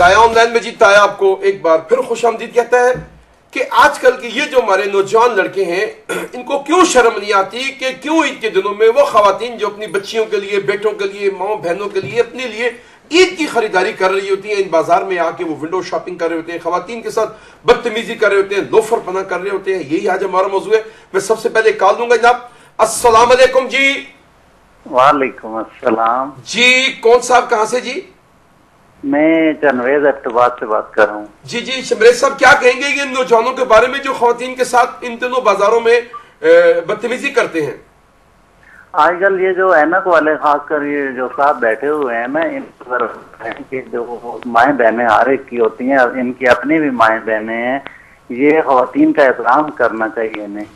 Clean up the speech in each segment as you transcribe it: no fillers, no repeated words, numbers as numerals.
ताया ऑनलाइन में जी, ताया आपको एक बार फिर खुशामदीद कहता है कि आजकल के ये जो हमारे नौजवान लड़के हैं, इनको क्यों शर्म नहीं आती कि क्यों ईद के दिनों में वो खवातीन जो अपनी बच्चियों के लिए, बेटों के लिए, माओ बहनों के लिए, अपने लिए ईद की खरीदारी कर रही होती हैं, इन बाजार में आके वो विंडो शॉपिंग कर रहे होते हैं, खवातीन के साथ बदतमीजी कर रहे होते हैं, लोफर पना कर रहे होते हैं। यही आज हमारा मौजूद है। मैं सबसे पहले कॉल दूंगा जनाब। अस्सलाम वालेकुम जी। वालेकुम अस्सलाम जी, कौन साहब कहां से जी? मैं चनवेज अब्बाद से बात कर रहा हूँ। जी जी, शमरेज साहब क्या कहेंगे ये नौजवानों के बारे में जो खवातीन के साथ इन दिनों बाजारों में बदतमीजी करते हैं? आजकल ये जो ऐनक वाले खासकर ये जो साथ बैठे हुए हैं ना, इन पर कि जो माएँ बहनें हर एक की होती हैं, इनकी अपनी भी माएँ बहनें हैं, ये खवातीन का एहतराम करना चाहिए इन्हें।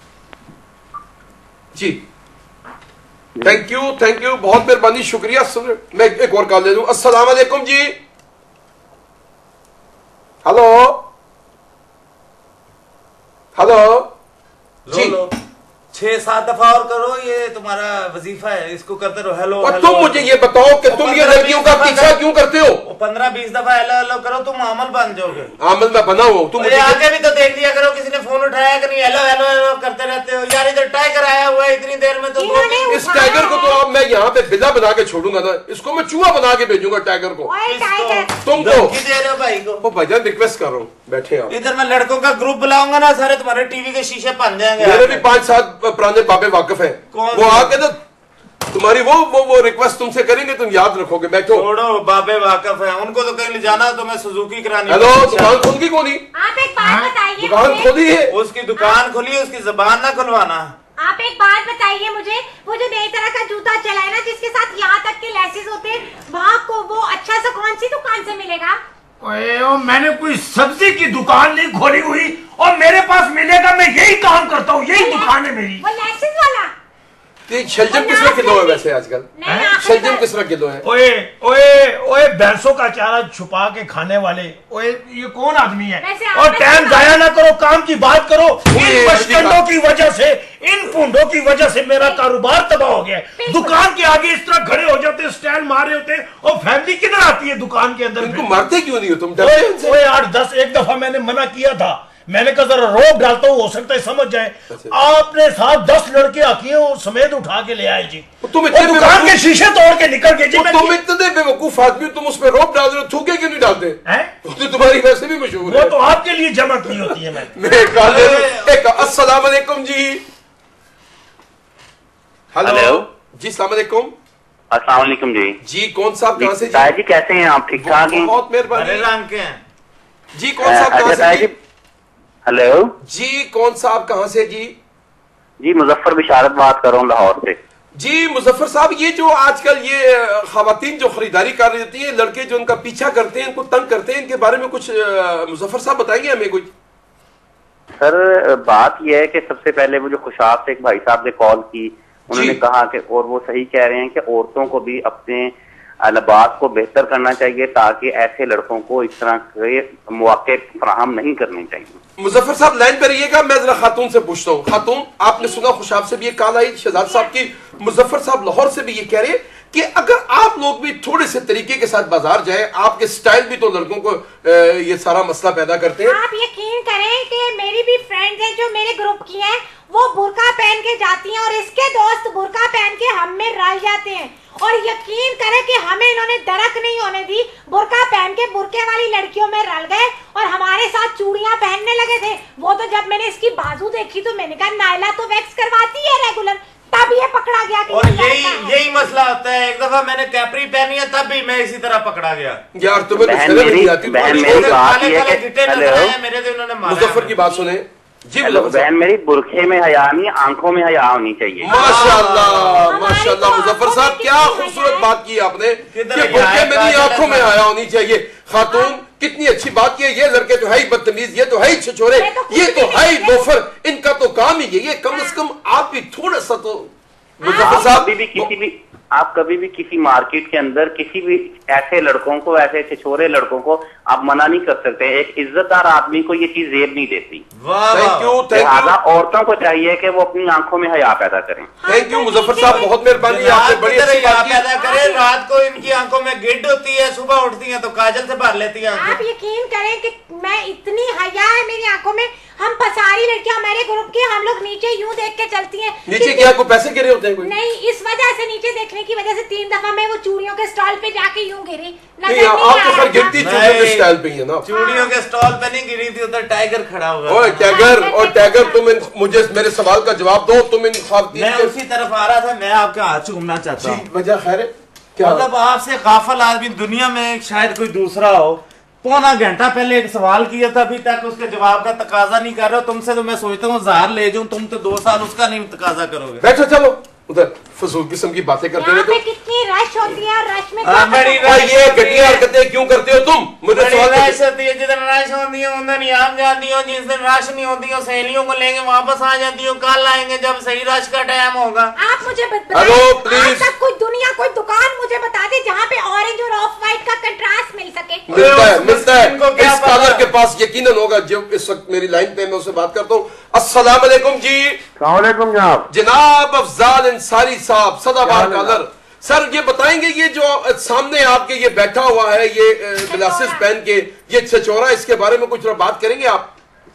जी थैंक यू, बहुत मेहरबानी, शुक्रिया। मैं एक और कॉल ले लूं। अस्सलाम वालेकुम जी। हेलो हेलो जी। 6-7 दफा और करो, ये तुम्हारा वजीफा है, इसको करते रहो। हेलो और तुम मुझे ये बताओ कि तुम ये लड़कियों का पीछा क्यों करते हो? 15-20 दफा हेलो हेलो करो, तुम आमल बन जाओगे। आमल में बना हो तुम। मुझे आगे भी तो देख लिया करो, किसी ने फोन उठाया कि नहीं, हेलो हेलो हेलो करते रहते हो यार। इधर टाइगर आया हुआ है इतनी देर में, तो इस टाइगर को तो अब मैं यहाँ पे बिला बना के छोड़ूंगा ना, इसको मैं चूहा बना के भेजूंगा टाइगर को। तुमको दे रहे हो भाई को? भाईजान रिक्वेस्ट कर रहा हूँ, बैठे आप। इधर मैं लड़कों का ग्रुप बुलाऊंगा ना, सारे तुम्हारे टीवी के शीशे बन जाएंगे। मेरे भी 5-7 पुराने बाबे वाकिफ है, वो आके ना तुम्हारी वो रिक्वेस्ट तुमसे करेंगे, तुम याद रखोगे। बैठो। छोड़ो, बाबे वाकिफ है, उनको तो कहीं ले जाना तो मैं सुजुकी करानी। हेलो, दुकान खुल गई कोनी? आप एक बात बताइए। दुकान खोली है? उसकी दुकान खुली, उसकी जबान ना खुलवाना। आप एक बात बताइए मुझे, वो जो नई तरह का जूता चला है ना, जिसके साथ यहाँ तक के लेसेस होते हैं, वहाँ को वो अच्छा सा कौन सी दुकान से मिलेगा? मैंने कोई सब्जी की दुकान नहीं खोली हुई, और मेरे पास मिलेगा, मैं यही काम करता हूँ, यही दुकान है मेरी। वो लेसेस वाला? शलजम किस तरह किलो है वैसे आजकल? शलजम किस तरह किलो है? ओए ओए ओए, भैंसों का चारा छुपा के खाने वाले, ओए ये कौन आदमी है? और टाइम जाया ना करो, काम की बात करो। इन बशकंडों की वजह से, इन पूंडों की वजह से मेरा कारोबार तबाह हो गया है। दुकान के आगे इस तरह खड़े हो जाते, स्टैंड मार रहे होते, और फैमिली किधर आती है दुकान के अंदर? इनको मारते क्यों नहीं हो तुम? ओए 8-10 एक दफा मैंने मना किया था, मैंने कहा जरा रोब डालता हूँ, हो सकता है समझ जाए। आपने साथ 10 लड़के आकियों समेत उठा के ले आए जी, तुम दुकान के शीशे तोड़ के निकल गए जी। तुम इतने बेवकूफ आदमी, तुम उस पर रोब डाल रहे हो, थूके क्यों नहीं डालते? तो तुम्हारी वैसे भी मशहूर है। वो तो आपके लिए जमा की होती है। मैं अस्सलाम वालेकुम जी। हेलो जी, अस्सलाम वालेकुम। अस्सलाम वालेकुम जी। जी कौन साहब कहाँ से? जी कैसे हैं आप? ठीक ठाक हैं? बहुत मेहरबानी। रंग के हैं जी। कौन साहब कहाँ से? हेलो जी, कौन साहब कहाँ से जी? जी मुजफ्फर बिशारत बात कर रहा हूँ लाहौर से। जी मुजफ्फर साहब, ये जो आजकल ये खवातीन जो खरीदारी कर रही होती है, लड़के जो उनका पीछा करते हैं, इनको तंग करते हैं, इनके बारे में कुछ मुजफ्फर साहब बताएंगे हमें कुछ? सर बात यह है कि सबसे पहले वो जो खुशाब से एक भाई साहब ने कॉल की, उन्होंने कहा कि, और वो सही कह रहे हैं कि औरतों को भी अपने लिबास को बेहतर करना चाहिए, ताकि ऐसे लड़कों को इस तरह के मौके फराहम नहीं करने चाहिए। मुजफ्फर साहब लाइन पर रहिएगा, मैं जरा खातून से पूछता हूँ। खातून, आपने सुना खुशाब से भी एक कॉल आई शहजाद साहब की, मुजफ्फर साहब लाहौर से भी ये कह रहे कि अगर आप लोग भी थोड़े से तरीके के साथ बाजार जाए, आपके स्टाइल भी तो लड़कों को ये सारा मसला पैदा करते हैं। आप यकीन करें कि मेरी भी फ्रेंड्स हैं जो मेरे ग्रुप की हैं, वो बुर्का पहन के जाती हैं, और इसके दोस्त बुर्का पहन के हम में रल जाते हैं, और यकीन करें कि हमें इन्होंने दरक नहीं होने दी। बुर्का पहन के बुर्के वाली लड़कियों में रल गए, और हमारे साथ चूड़ियां पहनने लगे थे। वो तो जब मैंने इसकी बाजू देखी तो मैंने कहा नायला तो वैक्स करवाती है रेगुलर, तब ये पकड़ा गया। और यही मसला होता है। एक दफा मैंने कैपरी पहनी है, तब भी मैं इसी तरह पकड़ा गया। यार तुम्हें तो शर्म नहीं आती? मुजफ्फर की बात सुने जी। बहन मेरी, बुरखे में हया नहीं, आंखों में हया होनी चाहिए। माशाल्लाह माशाल्लाह मुजफ्फर साहब, क्या खूबसूरत बात की आपने कि बुरखे में नहीं, आंखों में हया होनी चाहिए। खातून, कितनी अच्छी बात की है। ये लड़के तो है ही बदतमीज, ये तो है ही छिछोरे, ये तो है ही लोफर, इनका तो काम ही ये। कम से कम आप भी थोड़ा सा तो मुजफ्फर साहब भी किसी भी आप कभी भी किसी मार्केट के अंदर किसी भी ऐसे लड़कों को, ऐसे छिछोरे लड़कों को आप मना नहीं कर सकते। एक इज्जतदार आदमी को ये चीज जेब नहीं देती। Thank you. लिहाजा औरतों को चाहिए कि वो अपनी आंखों में हया पैदा करें। थैंक यू मुजफ्फर साहब, बहुत मेहरबानी, आपने बड़ी अच्छी बात पैदा करें। रात को इनकी आंखों में गिड्ड होती है, सुबह उठती है तो काजल से भर लेती है। आप यकीन करें कि मैं इतनी हया है मेरी आंखों में, हम सारी लड़कियां हमारे ग्रुप की, हम लोग नीचे यूं देख के चलती हैं। नीचे क्या कोई पैसे गिरे होते हैं? कोई नहीं, इस वजह से नीचे देखने की वजह से 3 दफा मैं वो चूड़ियों के स्टॉल पे जाके यूं गिरी। आप तो खैर गिरती चूड़ियों के स्टॉल पे ही है ना। चूड़ियों के स्टॉल पे नहीं गिरी थी, उधर टाइगर खड़ा हुआ। ओए टाइगर, और टाइगर तुम मुझे मेरे सवाल का जवाब दो। तुम इन मैं उसी तरफ आ रहा था, मैं आपके हाथ चूमना चाहता हूँ। वजह खैर है क्या? मतलब आपसे गाफिल आदमी दुनिया में शायद कोई दूसरा हो। पौना घंटा पहले एक सवाल किया था, अभी तक उसके जवाब का तकाजा नहीं कर रहे हो। तुमसे तो मैं सोचता हूँ ज़ाहिर ले जाऊं, तुम तो 2 साल उसका नहीं तकाजा करोगे। बैठो, चलो उधर फजूल किस्म की बातें करते रहते हो। कितनी रश होती है, रश में ये घटिया हरकतें क्यों करते हो तुम? मुझे रश होती है, जिधर रश होती है उधर नहीं आप जाती हो, जिस दिन रश नहीं होती हो सहेलियों को लेके वापस आ जाती हो। कल आएंगे जब सही रश का टाइम होगा। आप मुझे हेलो प्लीज, कोई दुनिया कोई दुकान मुझे बता दे जहाँ पे ऑरेंज और ऑफ व्हाइट का कंट्रास्ट मिल सके। मिलता है इस कॉलर के पास यकीनन होगा जो इस वक्त मेरी लाइन पे मैं उससे बात करता हूँ। अस्सलाम वालेकुम जी। सलाम जनाब। जनाब अफजाल अंसारी साहब, सदाबहार कॉलर। सर ये बताएंगे, ये जो सामने आपके ये बैठा हुआ है, ये ग्लासेस पहन के, ये छछोरा, इसके बारे में कुछ बात करेंगे आप?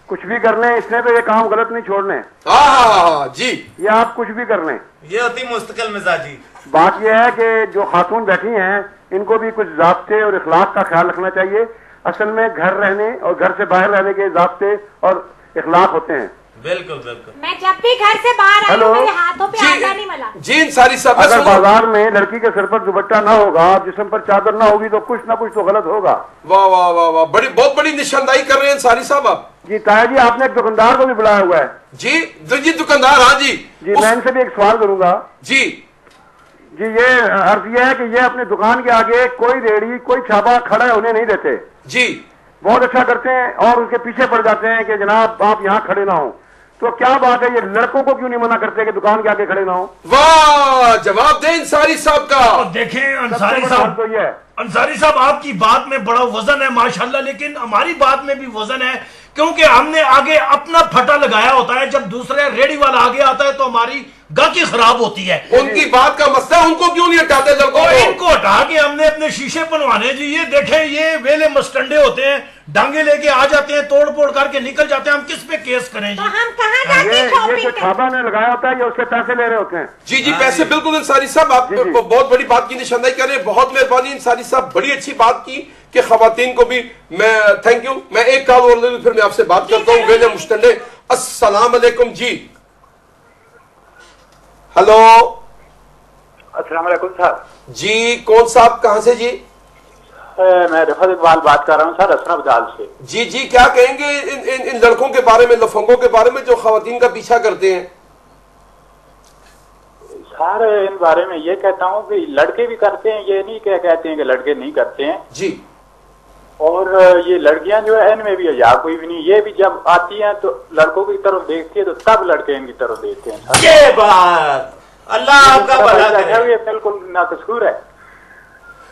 कुछ भी कर लें, इसने तो ये काम गलत नहीं छोड़ने। हाँ जी, ये आप कुछ भी कर लें, ये होती मुस्तकिल मिजाजी। बात यह है कि जो खातून बैठी हैं इनको भी कुछ ज़ाब्ते और इखलाक का ख्याल रखना चाहिए। असल में घर रहने और घर से बाहर रहने के ज़ाब्ते और इखलाक होते हैं। बिल्कुल बिल्कुल। मैं जब भी घर से बाहर आई हूं, मेरे हाथों पे आटा नहीं मिला। जी सारी सब, अगर बाजार में लड़की के सर पर दुपट्टा ना होगा, जिस्म पर चादर ना होगी, तो कुछ ना कुछ तो गलत होगा। वाह वाह वाह वाह, बहुत बड़ी निशानदाही कर रहे हैं सारी साहब आप। जी ताया जी, आपने एक दुकानदार को भी बुलाया हुआ है। जी दुकानदार, हाँ जी। मैं इनसे भी एक सवाल करूंगा। जी, ये अर्ज ये है कि ये अपनी दुकान के आगे कोई रेड़ी, कोई छापा खड़ा होने नहीं देते। जी, बहुत अच्छा करते हैं और उसके पीछे पड़ जाते हैं कि जनाब आप यहाँ खड़े ना हो। तो क्या बात है, ये लड़कों को क्यों नहीं मना करते कि दुकान के आगे खड़े ना हो? वाह, जवाब दें अंसारी साहब का। देखें अंसारी साहब, तो ये अंसारी साहब आपकी बात में बड़ा वजन है माशाल्लाह, लेकिन हमारी बात में भी वजन है, क्योंकि हमने आगे अपना फटा लगाया होता है। जब दूसरे रेडी वाला आगे आता है तो हमारी गाकी खराब होती है। उनकी बात का मसला, उनको क्यों नहीं हटाते लड़कों को? इनको हटा के हमने अपने शीशे बनवाने जी। ये देखें, ये वेले मस्टंडे होते हैं, डांगे लेके आ जाते हैं, तोड़ फोड़ करके निकल जाते हैं। हम किस पे केस करें जी? तो हम कहाँ जाके शॉपिंग जो छापा ने लगाया होता है, ये उससे पैसे ले रहे होते हैं। जी पैसे, बिल्कुल अंसारी साहब, आप बहुत बड़ी बात की निशानदाही कर रहे हैं। बहुत मेहरबानी अंसारी साहब, बड़ी अच्छी बात की कि खवातीन को भी मैं थैंक यू। मैं एक कॉल और ले लूं, फिर मैं आपसे बात करता हूँ। वेले मुस्टंडे, अस्सलाम वालेकुम जी। हेलो, अस्सलाम वालेकुम सर। जी कौन साहब, कहाँ से जी? मैं रफत इकबाल बात कर रहा हूँ सर, असना बदाल से। जी क्या कहेंगे इन लड़कों के बारे में, लफंगों के बारे में जो खवातीन का पीछा करते हैं? सर इन बारे में ये कहता हूँ कि लड़के भी करते हैं, ये नहीं कहते हैं कि लड़के नहीं करते हैं जी। और ये लड़कियां जो है इनमें भी हया कोई भी नहीं, ये भी जब आती हैं तो लड़कों की तरफ देखती है तो तब लड़के इनकी तरफ देखते हैं। ये बात अल्लाह आपका भला करे। ये बिल्कुल नाकसूर है।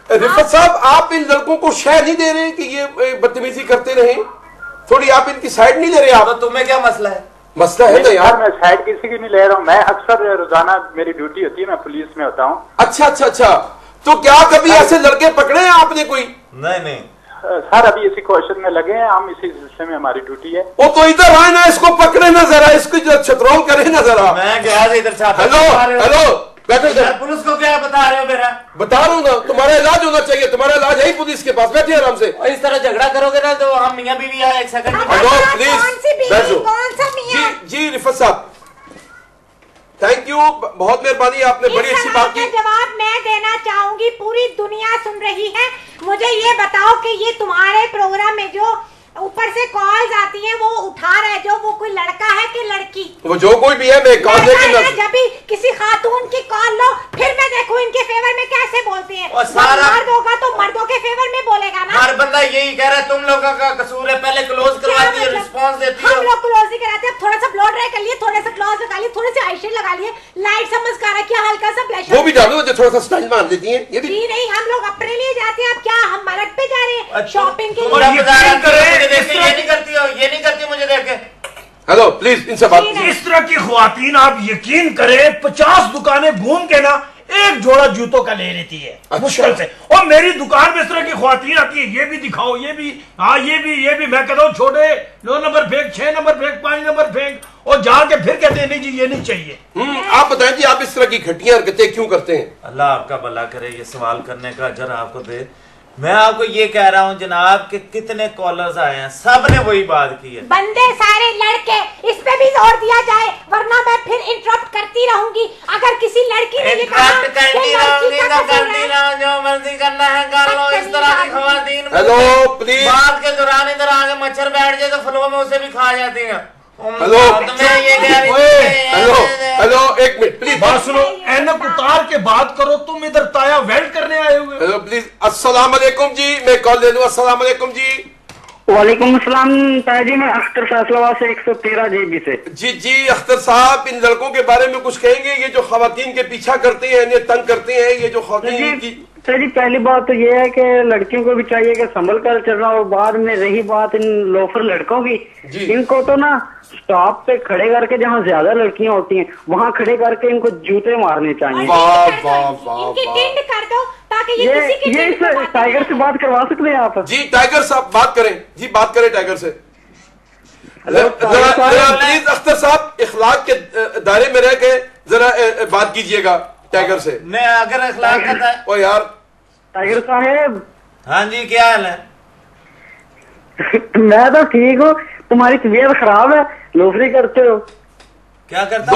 रिफत साहब, आप इन लड़कों को शह नहीं दे रहे कि ये बदतमीजी करते रहे? थोड़ी आप इनकी साइड नहीं ले रहे? आप, तो तुम्हें क्या मसला है? मसला है ना यार। मैं साइड किसी की नहीं ले रहा हूँ, मैं अक्सर रोजाना मेरी ड्यूटी होती है, मैं पुलिस में होता हूँ। अच्छा, तो क्या कभी ऐसे लड़के पकड़े हैं आपने कोई? नहीं सर, अभी इसी क्वेश्चन में लगे हैं हम, इसी सिलसिले में हमारी ड्यूटी है। वो तो इधर आए ना, इसको पकड़े ना जरा, इसको छतरोल करे ना जरा। मैं गया इधर से। हेलो बैठो सर। पुलिस को क्या बता रहे हो? मेरा बता रहा हूँ ना, तुम्हारा इलाज होना चाहिए, तुम्हारा इलाज है पुलिस के पास। बैठिए आराम से। इस तरह झगड़ा करोगे ना तो हम मियाँ बीवी आए। एक सेकंड, हेलो प्लीज बैठो। जी रिफत साहब, थैंक यू, बहुत मेहरबानी, आपने बड़ी अच्छी बात की। जवाब मैं देना चाहूंगी, पूरी दुनिया सुन रही है। मुझे ये बताओ कि ये तुम्हारे प्रोग्राम में जो ऊपर से कॉल्स आती हैं वो उठा रहे जो वो कोई लड़का है कि लड़की? वो जो कोई भी है, मैं कॉल लेके जब भी किसी खातून की कॉल लो, फिर मैं देखूं इनके फेवर में कैसे बोलते हैं। और सारा मर्द होगा तो मर्दों के फेवर में बोलेगा ना। हर बंदा यही कह रहा है तुम लोगों का कसूर है, पहले क्लोज करवाती है, रिस्पॉन्स देती है। हम लोग क्लोज नहीं कराते, अब थोड़ा सा ब्लो ड्राई कर लिए, थोड़े से ग्लॉस लगा लिए, थोड़े से आईशेड लगा लिए, लाइट सा मस्कारा किया, हल्का सा ब्लश वो भी डालो जो थोड़ा सा स्टाइल मार देती हैं। ये भी जी नहीं, हम लोग अपने लिए जाते हैं। अब क्या हम मरद पे जा रहे हैं शॉपिंग के ये नहीं करती हो, ये नहीं करती मुझे देख के। हेलो प्लीज इनसे बात। इस तरह की ख्वातीन आप यकीन करें 50 दुकानें घूम के ना एक जोड़ा जूतों का ले लेती है। अच्छा। मुश्किल से। और मेरी दुकान में इस तरह की ख्वातीन आती है, ये भी दिखाओ, ये भी, हाँ ये भी। मैं कहता हूँ छोटे 9 नंबर फेंक, 6 नंबर फेंक, 5 नंबर फेंक, और जाके फिर कहते हैं नहीं जी ये नहीं चाहिए। आप बताएं जी आप इस तरह की घटिया हरकतें क्यों करते हैं? अल्लाह आपका भला करे, ये सवाल करने का अजर आपको दे। मैं आपको ये कह रहा हूँ जनाब कि कितने कॉलर्स आए हैं, सब ने वही बात की है। बंदे सारे लड़के, इस पे भी जोर दिया जाए वरना मैं फिर इंटरप्ट करती रहूंगी। अगर किसी लड़की ने ये कहा करती रहो, जो मर्जी करना है कर लो। इस तरह की खवातीन हेलो प्लीज, बात के दौरान इधर आगे मच्छर बैठ जाए तो फलों में उसे भी खा जाती है। हेलो हेलो एक मिनट प्लीज बात सुनो, ऐनक उतार के बात करो, तुम इधर ताया वेल्ड करने आए हुए। हेलो प्लीज, अस्सलाम वालेकुम जी, मैं कॉल ले लूं। अस्सलाम वालेकुम जी। वालेकुम अस्सलाम ताया जी, मैं अख्तर फैसलाबाद से 113 GB से। जी अख्तर साहब, इन लड़कों के बारे में कुछ कहेंगे? ये जो खवातीन के पीछा करते हैं, इन्हें तंग करते हैं, ये जो खवातीन की। सर जी पहली बात तो ये है कि लड़कियों को भी चाहिए कि संभल कर चलना, और बाद में रही बात इन लोफर लड़कों की, इनको तो ना स्टॉप पे खड़े करके जहाँ ज्यादा लड़कियां होती हैं वहाँ खड़े करके इनको जूते मारने चाहिए। इनकी कर दो ताकि ये टाइगर से बात करवा सकते हैं आप? जी टाइगर साहब बात करें, जी बात करें टाइगर से। प्लीज अख्तर साहब इखलाक के दायरे में रह के जरा बात कीजिएगा टाइगर से। मैं अगर इखलाक करता है। ओ यार टाइगर साहब। हाँ जी क्या हाल है? मैं तो ठीक हूँ, तुम्हारी तबीयत खराब है, लोफरी करते हो। क्या करता?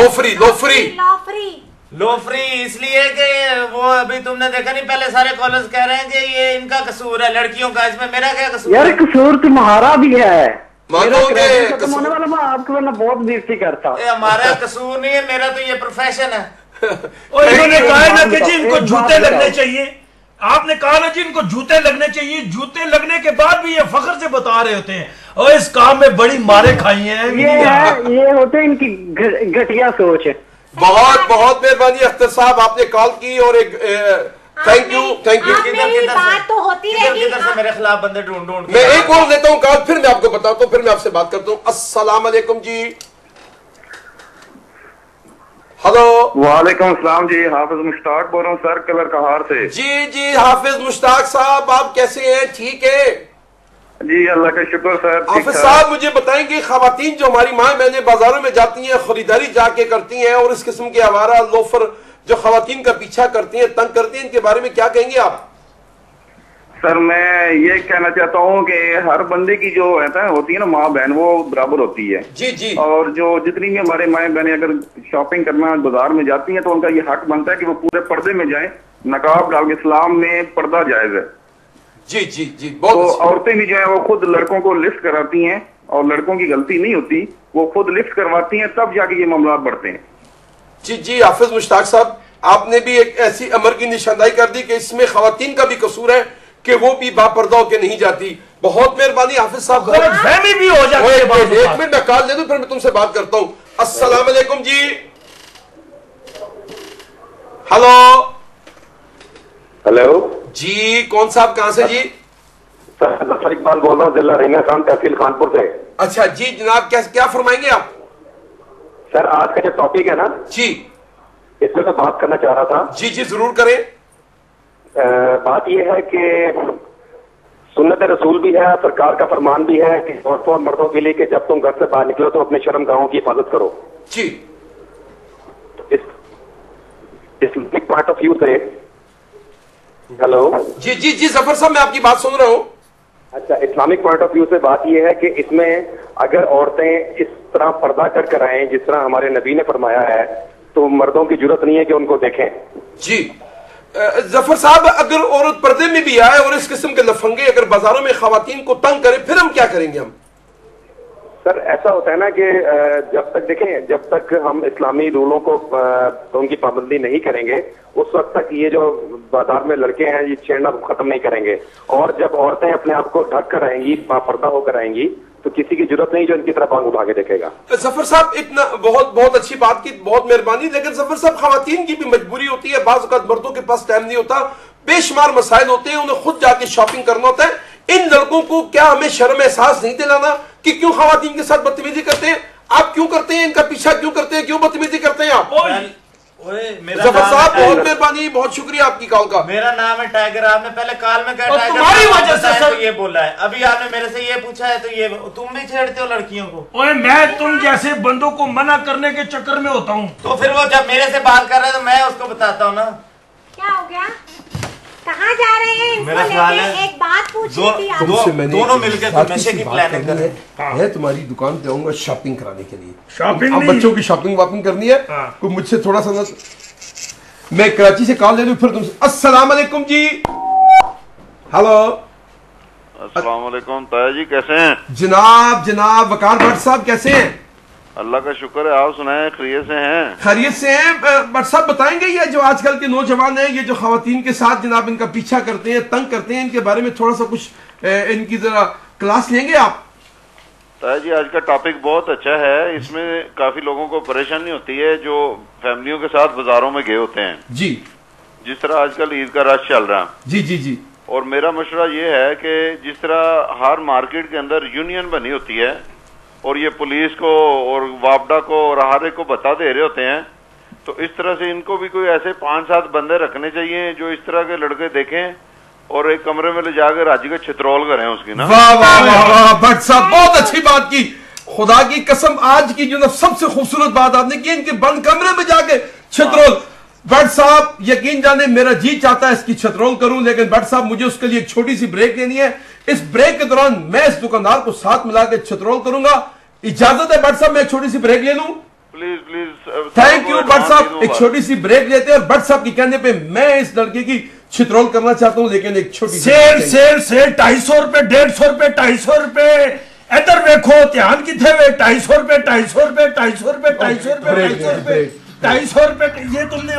लोफरी इसलिए कि वो अभी तुमने देखा नहीं, पहले सारे कॉलेज कह रहे हैं कि ये इनका कसूर है लड़कियों का, इसमें मेरा क्या कसूर? यार कसूर तुम्हारा भी है, खत्म होने वाला मैं आपके वरना बहुत बेइज्जती करता। हमारा कसूर नहीं है, मेरा तो ये प्रोफेशन है। इन्होंने कहा ना कि जी इनको जूते लगने चाहिए, आपने कहा ना जी इनको जूते लगने चाहिए, जूते लगने के बाद भी ये फख्र से बता रहे होते हैं और इस काम में बड़ी मारे खाई हैं। ये होते हैं इनकी घटिया सोच है। बहुत बहुत मेहरबानी अख्तर साहब, आपने कॉल की और एक थैंक यू। बात तो होती रहेगी। मेरे खिलाफ बंदे ढूंढ मैं एक और लेता हूँ कॉल, फिर मैं आपको बताता हूँ, फिर मैं आपसे बात करता हूँ। अस्सलाम वालेकुम जी। हेलो वालेकुम अस्सलाम जी, हाफिज मुश्ताक बोल रहा हूँ सर, कलर कहार से। जी हाफिज मुश्ताक साहब, आप कैसे हैं? ठीक है जी, अल्लाह का शुक्र सर। हाफिज साहब मुझे बताएंगे, खवातीन जो हमारी माँ बहनें बाजारों में जाती हैं, खरीदारी जाके करती हैं, और इस किस्म के आवारा लोफर जो खवातीन का पीछा करती हैं, तंग करती हैं, इनके बारे में क्या कहेंगे आप? सर मैं ये कहना चाहता हूँ कि हर बंदे की जो होती है ना माँ बहन, वो बराबर होती है। जी और जो जितनी भी हमारे माँ बहनें अगर शॉपिंग करना बाजार में जाती हैं तो उनका ये हक बनता है कि वो पूरे पर्दे में जाएं, नकाब डाल के। इस्लाम में पर्दा जायज है। जी बहुत। तो औरतें भी जो है वो खुद लड़कों को लिफ्ट कराती हैं, और लड़कों की गलती नहीं होती, वो खुद लिफ्ट करवाती हैं, तब जाके ये मामला बढ़ते हैं। जी हाफिज मुश्ताक साहब, आपने भी एक ऐसी अमर की निशानदाही कर दी कि इसमें खवातीन का भी कसूर है कि वो भी बापर्दा होकर नहीं जाती। बहुत मेहरबानी हाफिज साहब, गलतफहमी भी हो जाती है। एक मिनट मैं कॉल ले दूं, फिर मैं तुमसे बात करता हूँ। अस्सलाम वालेकुम जी। हेलो जी, कौन साहब कहाँ से जी? सर इकबाल बोल रहा हूँ, जिला रहीना खान, तहसील खानपुर से। अच्छा जी जनाब, क्या फरमाएंगे आप? सर आज का जो टॉपिक है ना जी, इसमें मैं बात करना चाह रहा था। जी जरूर करें। बात यह है कि सुन्नत रसूल भी है, सरकार का फरमान भी है कि औरतों और मर्दों के लिए कि जब तुम घर से बाहर निकलो तो अपने शर्मगाहों की हिफाजत करो। जी इस्लामिक पॉइंट ऑफ व्यू से। हेलो जी जफर साहब, मैं आपकी बात सुन रहा हूँ। अच्छा, इस्लामिक पॉइंट ऑफ व्यू से बात यह है कि इसमें अगर औरतें इस तरह पर्दा कर आए जिस तरह हमारे नबी ने फरमाया है, तो मर्दों की जरूरत नहीं है कि उनको देखें। जी जफर साहब, अगर औरत पर्दे में भी आए और इस किस्म के लफंगे अगर बाजारों में खवातीन को तंग करे, फिर हम क्या करेंगे? हम सर ऐसा होता है ना कि जब तक देखें, जब तक हम इस्लामी रूलों को उनकी पाबंदी नहीं करेंगे, उस वक्त तक ये जो बाजार में लड़के हैं ये छेड़ना खत्म नहीं करेंगे, और जब औरतें अपने आप को ढक कर रहेंगी, पर्दा होकर रहेंगी, तो किसी की जरूरत नहीं जो इनकी तरफ आंख उठा के देखेगा। जफर साहब इतना बहुत अच्छी बात की, बहुत मेहरबानी। लेकिन जफर साहब खवातीन की भी मजबूरी होती है, बाज़ औक़ात मर्दों के पास टाइम नहीं होता, बेशुमार मसाइल होते हैं, उन्हें खुद जाके शॉपिंग करना होता है। इन लड़कों को क्या हमें शर्म एहसास नहीं दिलाना कि क्यों खवातीन के साथ बदतमीजी करते हैं? आप क्यों करते हैं? इनका पीछा क्यों करते हैं? क्यों बदतमीजी करते हैं आप? जफर साहब बहुत मेहरबानी, बहुत शुक्रिया आपकी कॉल का। मेरा नाम है टाइगर, आपने पहले कॉल में कहा टाइगर, तुम्हारी वजह से सर ये बोला है, अभी आपने मेरे से ये पूछा है, तो ये तुम भी छेड़ते हो लड़कियों को? ओए मैं तुम जैसे बंदों को मना करने के चक्कर में होता हूँ। तो फिर वो जब मेरे से बात कर रहे हैं तो मैं उसको बताता हूँ ना। क्या हो गया? कहाँ जा रहे हैं? मेरा ख्याल है एक बात पूछनी थी आपसे। दोनों मिलकर नशे की प्लानिंग कर रहे हैं। तुम्हारी दुकान पे आऊंगा शॉपिंग कराने के लिए। शॉपिंग अब बच्चों की शॉपिंग वापिंग करनी है, कोई मुझसे थोड़ा सा मैं कराची से कॉल ले लूं, फिर तुमसे। अस्सलाम वालेकुम जी। हेलो। अस्सलाम वालेकुम ताया जी, कैसे हैं? जनाब वकार भट्ट साहब कैसे हैं? अल्लाह का शुक्र है, आप सुनाएं, खैरियत से हैं? खैरियत से हैं। भट्ट साहब बताएंगे ये जो आजकल के नौजवान हैं, ये जो खवातीन के साथ जनाब इनका पीछा करते हैं, तंग करते हैं, इनके बारे में थोड़ा सा कुछ इनकी जरा क्लास लेंगे आप? ताया जी आज का टॉपिक बहुत अच्छा है, इसमें काफी लोगों को परेशानी होती है जो फैमिलियों के साथ बाजारों में गए होते हैं जी, जिस तरह आजकल ईद का रश चल रहा है। जी जी जी। और मेरा मशवरा ये है कि जिस तरह हर मार्केट के अंदर यूनियन बनी होती है और ये पुलिस को और वापडा को और हर एक को बता दे रहे होते हैं, तो इस तरह से इनको भी कोई ऐसे 5-7 बंदे रखने चाहिए जो इस तरह के लड़के देखें और एक कमरे में ले जाकर राजी का छित्रोल करें उसकी ना। वाह वाह वाह वाह भट्ट साहब बहुत अच्छी बात की। खुदा की कसम आज की जो ना सबसे खूबसूरत बात आपने की, इनके बंद कमरे में जाके छित्रोल। भट्ट साहब यकीन जाने मेरा जी चाहता है इसकी छित्रोल करूं, लेकिन भट्ट साहब मुझे उसके लिए एक छोटी सी ब्रेक लेनी है। इस ब्रेक के दौरान मैं इस दुकानदार को साथ मिला के छित्रोल करूंगा। इजाजत है भट्ट साहब, मैं एक छोटी सी ब्रेक ले लूं? Please please. Thank you Bhatt साहब, एक छोटी सी ब्रेक लेते हैं और भट्ट साहब के कहने पे मैं इस लड़के की छित्रोल करना चाहता हूं, लेकिन एक छोटी सेल 250 रुपए 150 रुपए 250 रुपए इधर देखो ध्यान किथे वे 250 रुपए 250 रुपए 250 रुपए 250 रुपए 250 रुपए 250 रुपए ये तुमने